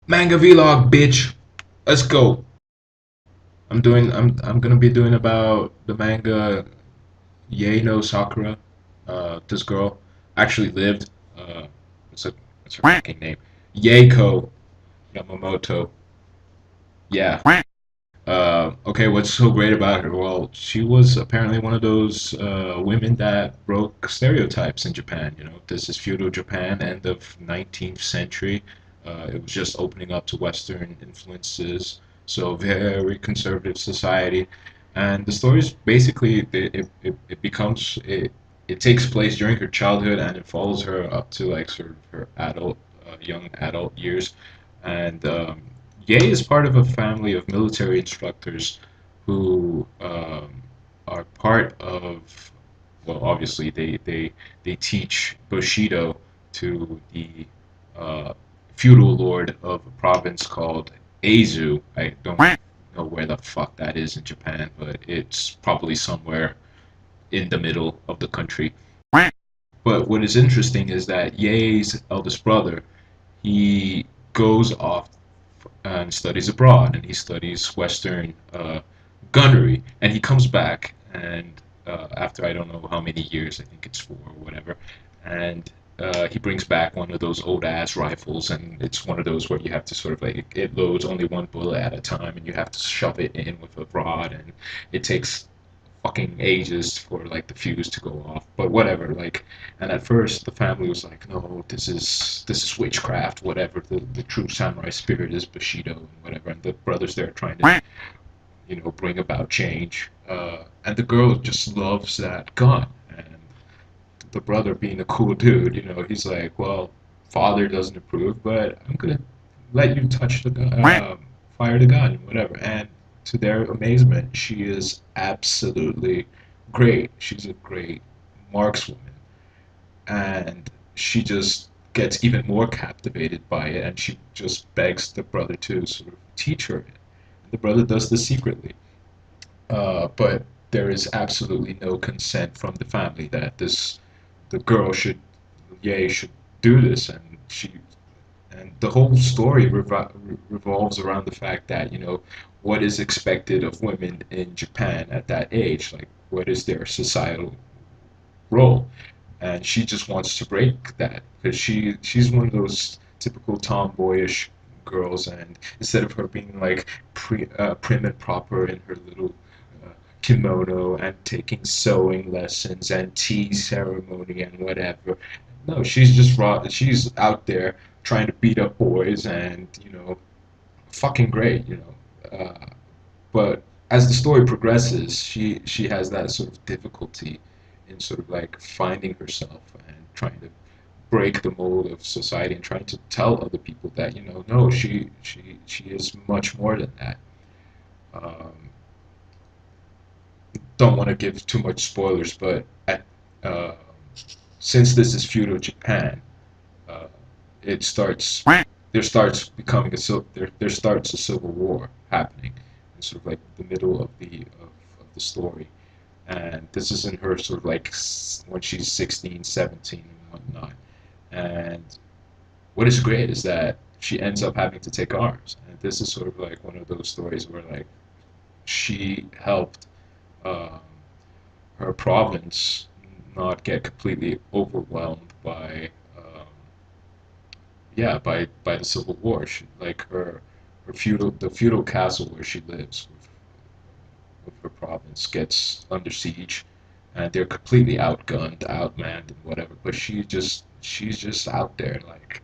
Manga vlog, bitch. Let's go. I'm gonna be doing about the manga Yae no Sakura. This girl actually lived. Uh, it's a it's her fucking name. Yeiko Yamamoto. Yeah. Okay, what's so great about her? Well, she was apparently one of those women that broke stereotypes in Japan. You know, this is feudal Japan, end of 19th century. It was just opening up to Western influences, so very conservative society. And the story's basically it becomes it takes place during her childhood and it follows her up to like sort of her young adult years. And Ye is part of a family of military instructors who are part of, well, obviously they teach Bushido to the uh, feudal lord of a province called Aizu. I don't know where the fuck that is in Japan, but it's probably somewhere in the middle of the country. But what is interesting is that Ye's eldest brother, he goes off and studies abroad, and he studies Western gunnery, and he comes back, and after I don't know how many years, I think it's 4 or whatever, and he brings back one of those old ass rifles, and it's one of those where you have to sort of like it loads only one bullet at a time, and you have to shove it in with a rod, and it takes fucking ages for like the fuse to go off. But whatever, like, and at first the family was like, no, this is witchcraft, whatever. The true samurai spirit is Bushido and whatever. And the brothers there trying to, bring about change. And the girl just loves that gun. And the brother being a cool dude, he's like, well, father doesn't approve, but I'm gonna let you touch the gun, fire the gun, whatever. And to their amazement, she is absolutely great. She's a great markswoman, and she just gets even more captivated by it, and she just begs the brother to sort of teach her it. And the brother does this secretly, but there is absolutely no consent from the family that the girl should, Ye should do this, and the whole story revolves around the fact that what is expected of women in Japan at that age, like what is their societal role, and she just wants to break that because she's one of those typical tomboyish girls, and instead of her being like prim and proper in her little uh, kimono and taking sewing lessons and tea ceremony and whatever, no, she's just raw. She's out there trying to beat up boys and fucking great, but as the story progresses, she has that sort of difficulty in sort of like finding herself and trying to break the mold of society and trying to tell other people that no, she is much more than that. Um, don't want to give too much spoilers, but uh, since this is feudal Japan, uh, it starts there starts becoming there starts a civil war happening in sort of like the middle of the story, and this is in her sort of like when she's 16, 17, and whatnot. And what is great is that she ends up having to take arms, and this is sort of like one of those stories where like she helped um, her province not get completely overwhelmed by by the Civil War. Like her feudal castle where she lives with her province gets under siege, and they're completely outgunned, outmanned, and whatever. But she's just out there like,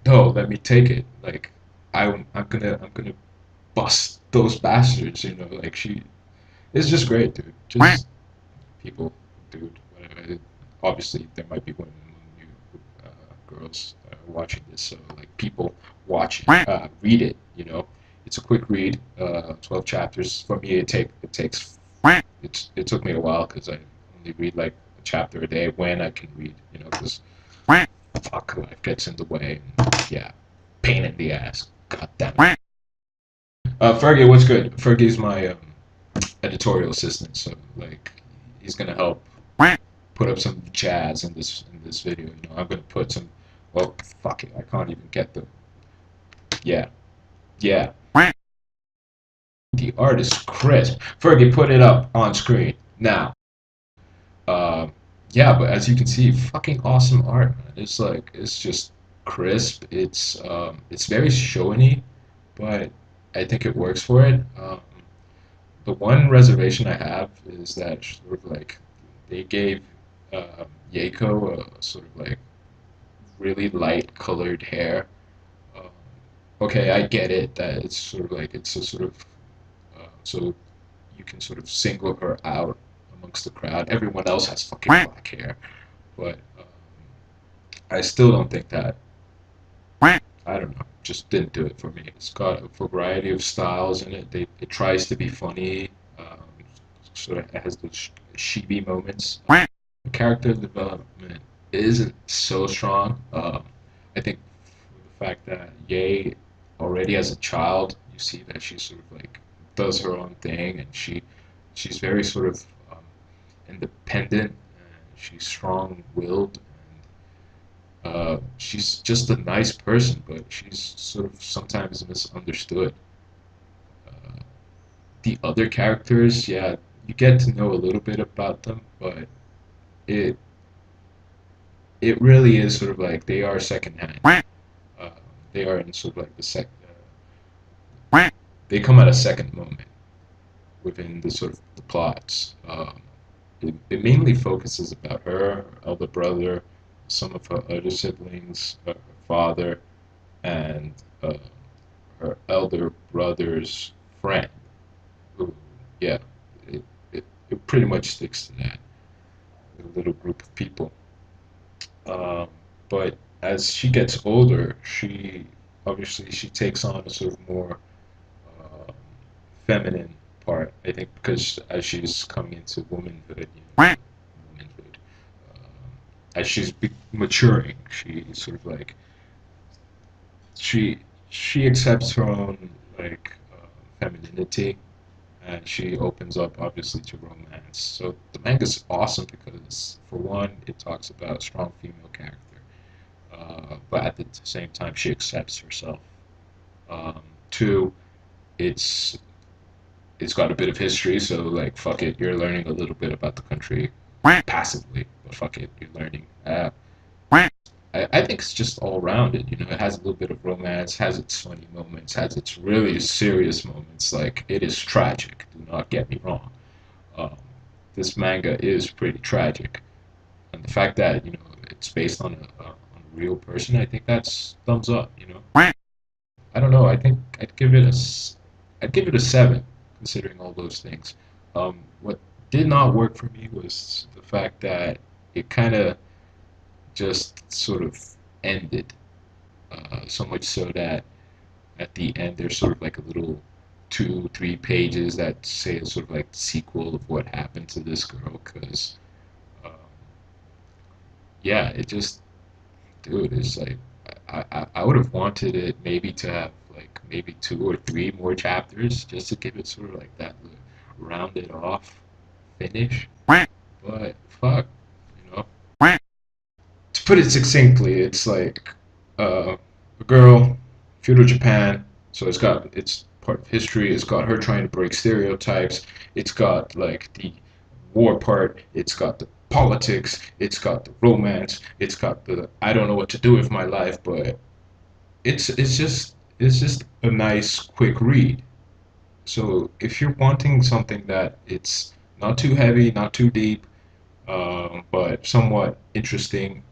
no, let me take it. Like I'm gonna bust those bastards. Like she it's just great, dude. Just people, dude. Whatever. Obviously, there might be women among you, girls watching this, so like people watch it, read it. It's a quick read. 12 chapters. For me, it took me a while because I only read like a chapter a day when I can read. Because fuck, life gets in the way. And, yeah, pain in the ass. God damn it. Fergie, what's good? Fergie's my editorial assistant, so like he's gonna help put up some jazz in this video. I'm gonna put some. Well, fuck it, I can't even get the. Yeah. Yeah, the art is crisp. Fergie, put it up on screen now. Um, yeah, but as you can see, fucking awesome art, man. It's like it's just crisp. It's very showy, but I think it works for it. The one reservation I have is that sort of like they gave Yeiko a sort of like really light colored hair. Um, okay, I get it that it's sort of like it's a sort of so you can sort of single her out amongst the crowd. Everyone else has fucking black hair, but I still don't think that. I don't know, just didn't do it for me. It's got a variety of styles in it. It tries to be funny, sort of has those chibi moments. The character development isn't so strong. I think the fact that Ye already as a child, you see that she sort of like does her own thing, and she's very sort of independent. And she's strong-willed, and she's just a nice person, but she's sort of sometimes misunderstood. Uh, the other characters, yeah, you get to know a little bit about them, but it it really is sort of like they are secondhand. Uh, they are in sort of like the they come at a second moment within the sort of the plots. It mainly focuses about her elder brother, some of her other siblings, her father, and her elder brother's friend. Who, yeah, it, it pretty much sticks to that little group of people. Um, but as she gets older, she takes on a sort of more uh, feminine part. I think because as she's coming into womanhood, womanhood, as maturing, she sort of like she she accepts her own like femininity, and she opens up obviously to romance. So the manga's awesome because for one, it talks about a strong female character, but at the same time, she accepts herself. Two, it's it's got a bit of history, so like fuck it, you're learning a little bit about the country passively, but fuck it, you're learning. I think it's just all rounded. You know, it has a little bit of romance, has its funny moments, has its really serious moments. Like it is tragic. Do not get me wrong. Um, this manga is pretty tragic, and the fact that it's based on a real person, I think that's thumbs up. You know, I don't know. I think I'd give it a 7, considering all those things. What did not work for me was the fact that it kind of just sort of ended. So much so that at the end there's sort of like a little 2, 3 pages that say it's sort of like the sequel of what happened to this girl. Because um, yeah, it just, dude, it's like I would have wanted it maybe to have like maybe 2 or 3 more chapters just to give it sort of like that rounded off finish. But fuck, you know. To put it succinctly, it's like a girl, feudal Japan. So it's part of history. It's got her trying to break stereotypes. It's got like the war part. It's got the politics. It's got the romance. It's got the I don't know what to do with my life, but it's just a nice quick read. So if you're wanting something that it's not too heavy, not too deep, but somewhat interesting,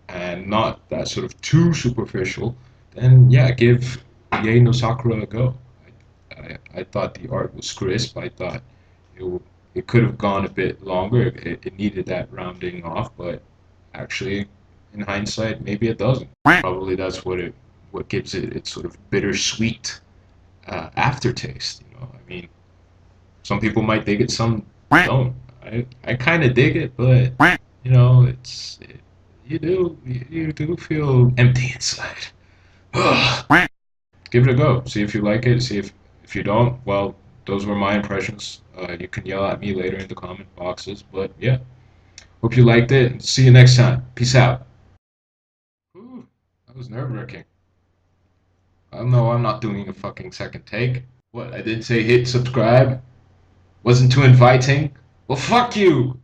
and not that sort of too superficial, then yeah, give Yei no Sakura a go. I thought the art was crisp. I thought it it could have gone a bit longer. It needed that rounding off, but actually, in hindsight, maybe it doesn't. Probably that's what gives it its sort of bittersweet aftertaste. You know, I mean, some people might dig it, some don't. I kind of dig it, but you do feel empty inside. Give it a go. See if you like it. See if you don't, well, those were my impressions. You can yell at me later in the comment boxes, but yeah, hope you liked it. See you next time. Peace out. Ooh, that was nerve wracking. No, I'm not doing a fucking second take. What? I didn't say hit subscribe. Wasn't too inviting. Well, fuck you.